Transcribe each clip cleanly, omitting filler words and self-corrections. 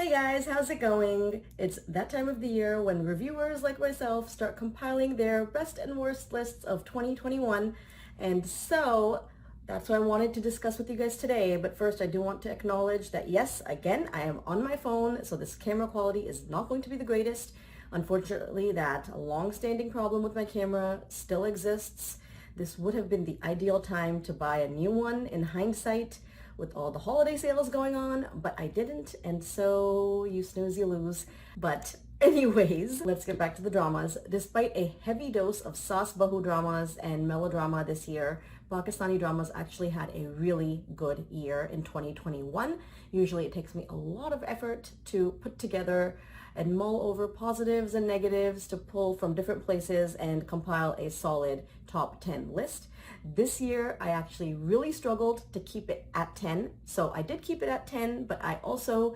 Hey guys, how's it going? It's that time of the year when reviewers like myself start compiling their best and worst lists of 2021, and so that's what I wanted to discuss with you guys today. But first, I do want to acknowledge that yes, again, I am on my phone, so this camera quality is not going to be the greatest. Unfortunately, that long-standing problem with my camera still exists. This would have been the ideal time to buy a new one in hindsight, with all the holiday sales going on, but I didn't, and so you snooze, you lose. But anyways, let's get back to the dramas. Despite a heavy dose of Saas Bahu dramas and melodrama this year, Pakistani dramas actually had a really good year in 2021. Usually it takes me a lot of effort to put together and mull over positives and negatives to pull from different places and compile a solid top 10 list. This year, I actually really struggled to keep it at 10. So I did keep it at 10, but I also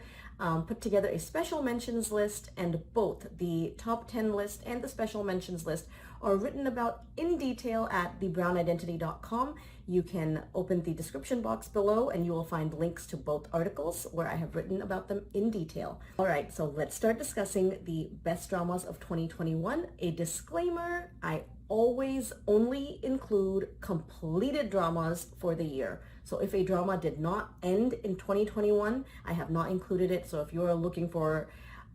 put together a special mentions list, and both the top 10 list and the special mentions list are written about in detail at thebrownidentity.com. You can open the description box below and you will find links to both articles where I have written about them in detail. All right, so let's start discussing the best dramas of 2021. A disclaimer, I always only include completed dramas for the year. So if a drama did not end in 2021, I have not included it. So if you're looking for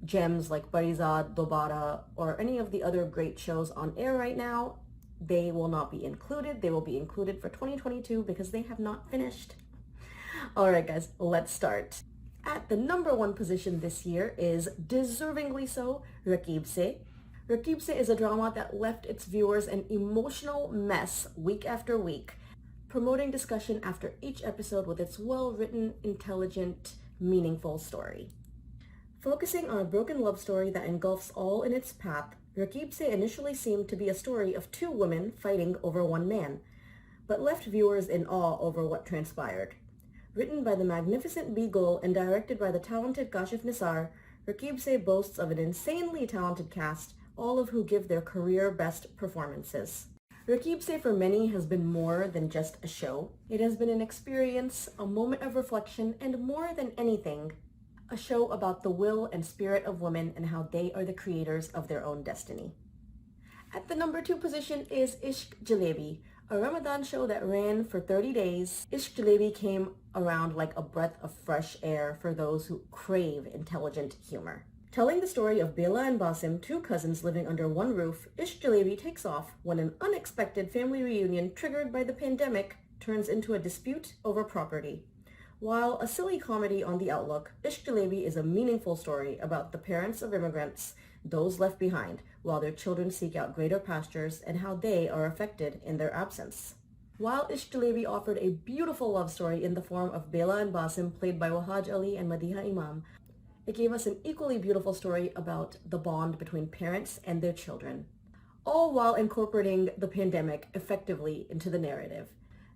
gems like Barizad, Dobara, or any of the other great shows on air right now, they will not be included. They will be included for 2022 because they have not finished. All right, guys, let's start. At the number one position this year is, deservingly so, Rekeepsa. Rekeepsa is a drama that left its viewers an emotional mess week after week, promoting discussion after each episode with its well-written, intelligent, meaningful story. Focusing on a broken love story that engulfs all in its path, Rekeepsa initially seemed to be a story of two women fighting over one man, but left viewers in awe over what transpired. Written by the magnificent Beagle and directed by the talented Kashif Nisar, Rekeepsa boasts of an insanely talented cast, all of who give their career best performances. Rekeepsa for many has been more than just a show. It has been an experience, a moment of reflection, and more than anything, a show about the will and spirit of women and how they are the creators of their own destiny. At the number two position is Ishtalabi, a Ramadan show that ran for 30 days. Ishtalabi came around like a breath of fresh air for those who crave intelligent humor. Telling the story of Bela and Basim, two cousins living under one roof, Ishtalabi takes off when an unexpected family reunion triggered by the pandemic turns into a dispute over property. While a silly comedy on the outlook, Ishtalabi is a meaningful story about the parents of immigrants, those left behind, while their children seek out greater pastures, and how they are affected in their absence. While Ishtalabi offered a beautiful love story in the form of Bela and Basim, played by Wahaj Ali and Madiha Imam, it gave us an equally beautiful story about the bond between parents and their children, all while incorporating the pandemic effectively into the narrative.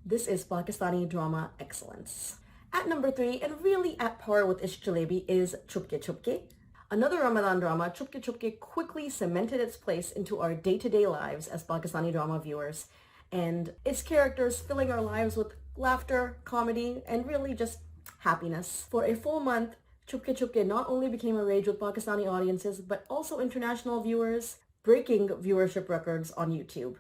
This is Pakistani drama excellence. At number three, and really at par with Ishtalabi, is Chupke Chupke. Another Ramadan drama, Chupke Chupke quickly cemented its place into our day-to-day lives as Pakistani drama viewers, and its characters filling our lives with laughter, comedy, and really just happiness. For a full month, Chupke Chupke not only became a rage with Pakistani audiences, but also international viewers, breaking viewership records on YouTube.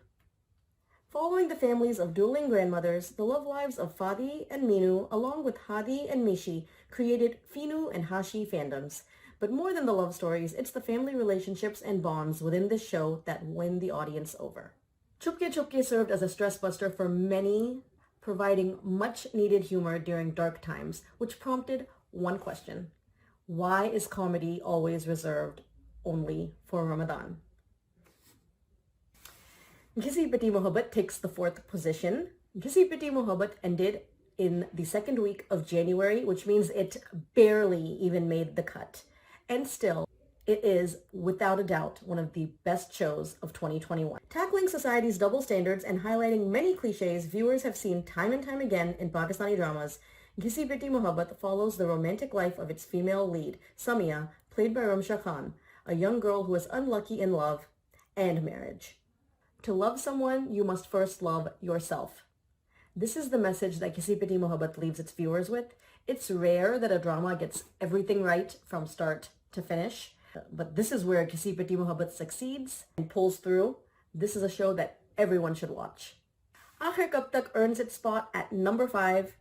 Following the families of dueling grandmothers, the love lives of Fadi and Minu, along with Hadi and Mishi, created Finu and Hashi fandoms. But more than the love stories, it's the family relationships and bonds within this show that win the audience over. Chupke Chupke served as a stress buster for many, providing much needed humor during dark times, which prompted one question: why is comedy always reserved only for Ramadan? Kisipati Mohabbat takes the fourth position. Kisipati Mohabbat ended in the second week of January, which means it barely even made the cut. And still, it is, without a doubt, one of the best shows of 2021. Tackling society's double standards and highlighting many cliches viewers have seen time and time again in Pakistani dramas, Kisipati Mohabbat follows the romantic life of its female lead, Samia, played by Ramsha Khan, a young girl who is unlucky in love and marriage. To love someone, you must first love yourself. This is the message that Kisipati Mohabbat leaves its viewers with. It's rare that a drama gets everything right from start to finish, but this is where Kisipati Mohabbat succeeds and pulls through. This is a show that everyone should watch. Aakhir Kab Tak earns its spot at number 5,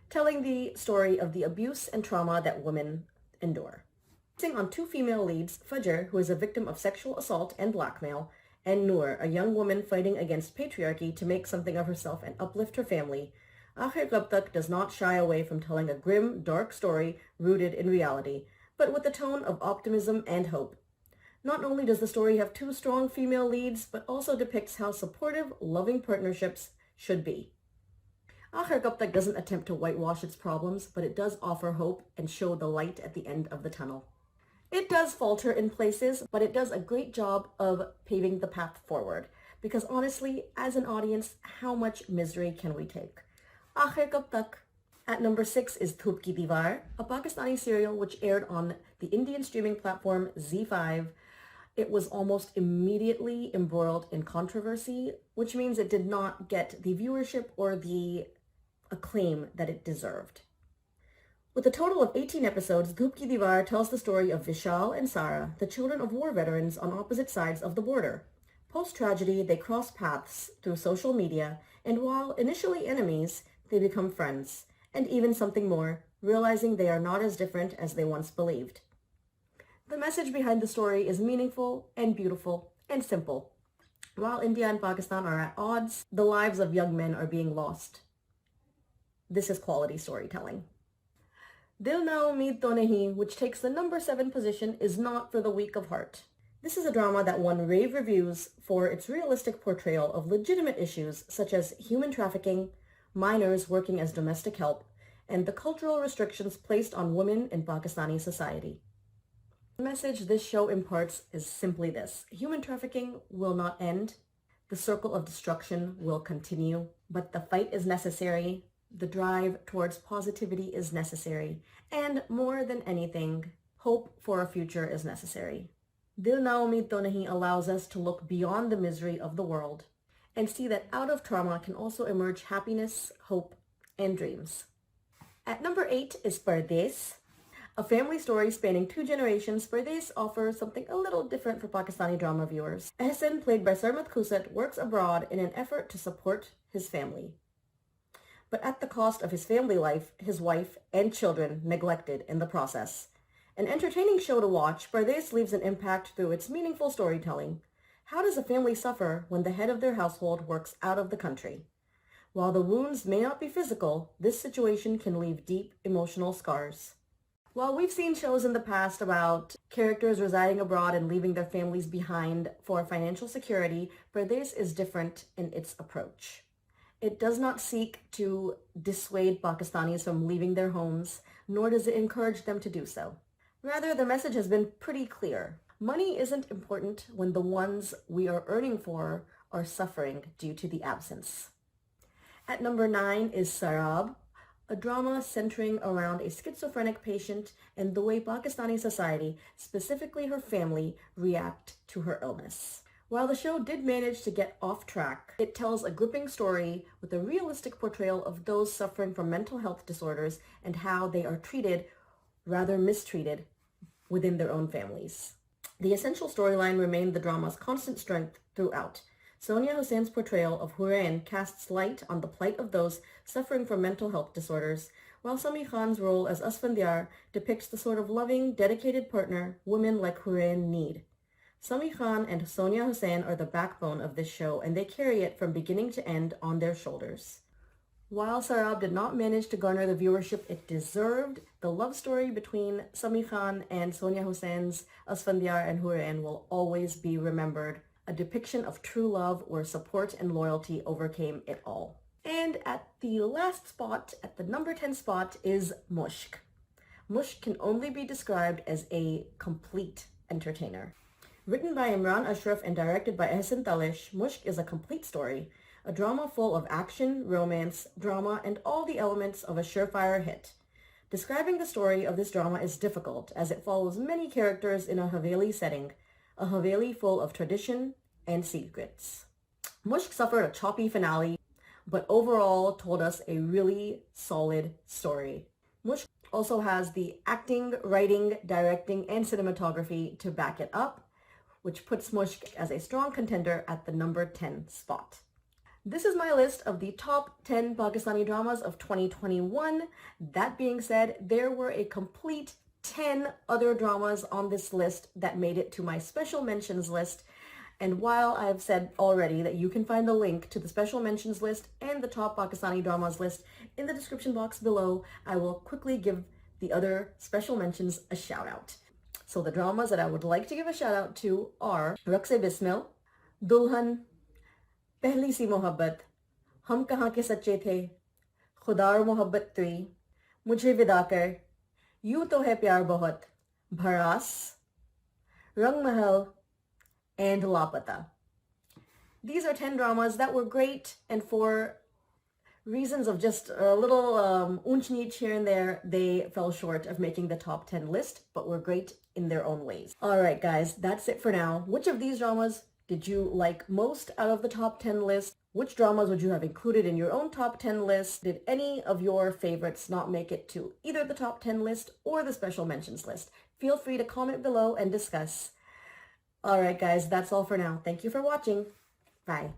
telling the story of the abuse and trauma that women endure. Focusing on 2 female leads, Fajr, who is a victim of sexual assault and blackmail, and Noor, a young woman fighting against patriarchy to make something of herself and uplift her family, Aakhir Kab Tak does not shy away from telling a grim, dark story rooted in reality, but with a tone of optimism and hope. Not only does the story have 2 strong female leads, but also depicts how supportive, loving partnerships should be. Aakhir Kab Tak doesn't attempt to whitewash its problems, but it does offer hope and show the light at the end of the tunnel. It does falter in places, but it does a great job of paving the path forward. Because honestly, as an audience, how much misery can we take? Aakhir Kab Tak. At number 6 is Gupki Divar, a Pakistani serial which aired on the Indian streaming platform Z5. It was almost immediately embroiled in controversy, which means it did not get the viewership or the acclaim that it deserved. With a total of 18 episodes, Gupki Divar tells the story of Vishal and Sara, the children of war veterans on opposite sides of the border. Post-tragedy, they cross paths through social media, and while initially enemies, they become friends, and even something more, realizing they are not as different as they once believed. The message behind the story is meaningful and beautiful and simple. While India and Pakistan are at odds, the lives of young men are being lost. This is quality storytelling. Dil Na Umeed To Nahi, which takes the number 7 position, is not for the weak of heart. This is a drama that won rave reviews for its realistic portrayal of legitimate issues such as human trafficking, minors working as domestic help, and the cultural restrictions placed on women in Pakistani society. The message this show imparts is simply this: human trafficking will not end, the circle of destruction will continue, but the fight is necessary, the drive towards positivity is necessary, and more than anything, hope for a future is necessary. Dil Na Umeed To Nahi allows us to look beyond the misery of the world and see that out of trauma can also emerge happiness, hope, and dreams. At number 8 is Pardes. A family story spanning 2 generations, Pardes offers something a little different for Pakistani drama viewers. Ehsan, played by Sarmat Khusat, works abroad in an effort to support his family, but at the cost of his family life, his wife, and children neglected in the process. An entertaining show to watch, Pardes leaves an impact through its meaningful storytelling. How does a family suffer when the head of their household works out of the country? While the wounds may not be physical, this situation can leave deep emotional scars. While we've seen shows in the past about characters residing abroad and leaving their families behind for financial security, Pardes is different in its approach. It does not seek to dissuade Pakistanis from leaving their homes, nor does it encourage them to do so. Rather, the message has been pretty clear. Money isn't important when the ones we are earning for are suffering due to the absence. At number 9 is Sarab, a drama centering around a schizophrenic patient and the way Pakistani society, specifically her family, react to her illness. While the show did manage to get off track, it tells a gripping story with a realistic portrayal of those suffering from mental health disorders and how they are treated, rather mistreated, within their own families. The essential storyline remained the drama's constant strength throughout. Sonia Hussain's portrayal of Hurain casts light on the plight of those suffering from mental health disorders, while Sami Khan's role as Asfandyar depicts the sort of loving, dedicated partner women like Hurain need. Sami Khan and Sonia Hussain are the backbone of this show, and they carry it from beginning to end on their shoulders. While Sarab did not manage to garner the viewership it deserved, the love story between Sami Khan and Sonia Hussain's Asfandyar and Hurain will always be remembered, a depiction of true love where support and loyalty overcame it all. And at the last spot, at the number 10 spot, is Mush. Mush can only be described as a complete entertainer. Written by Imran Ashraf and directed by Ehsan Talish, Mush is a complete story, a drama full of action, romance, drama, and all the elements of a surefire hit. Describing the story of this drama is difficult, as it follows many characters in a Haveli setting, a Haveli full of tradition and secrets. Mush suffered a choppy finale, but overall told us a really solid story. Mush also has the acting, writing, directing, and cinematography to back it up, which puts Mush as a strong contender at the number 10 spot. This is my list of the top 10 Pakistani dramas of 2021. That being said, there were a complete 10 other dramas on this list that made it to my special mentions list. And while I've said already that you can find the link to the special mentions list and the top Pakistani dramas list in the description box below, I will quickly give the other special mentions a shout out. So the dramas that I would like to give a shout out to are Rakse Bismil, Dulhan, Pehli Si Mohabbat, Hum Kahan Ke Sache The, Khuda Aur Mohabbat 3, Mujhe Vida Kar, Yun To Hai Pyar Bahut, Bharas, Rang Mahal, and Lapata. These are 10 dramas that were great, and for reasons of just a little unch-neech here and there, they fell short of making the top 10 list, but were great in their own ways. Alright guys, that's it for now. Which of these dramas did you like most out of the top 10 list? Which dramas would you have included in your own top 10 list? Did any of your favorites not make it to either the top 10 list or the special mentions list? Feel free to comment below and discuss. Alright guys, that's all for now. Thank you for watching. Bye.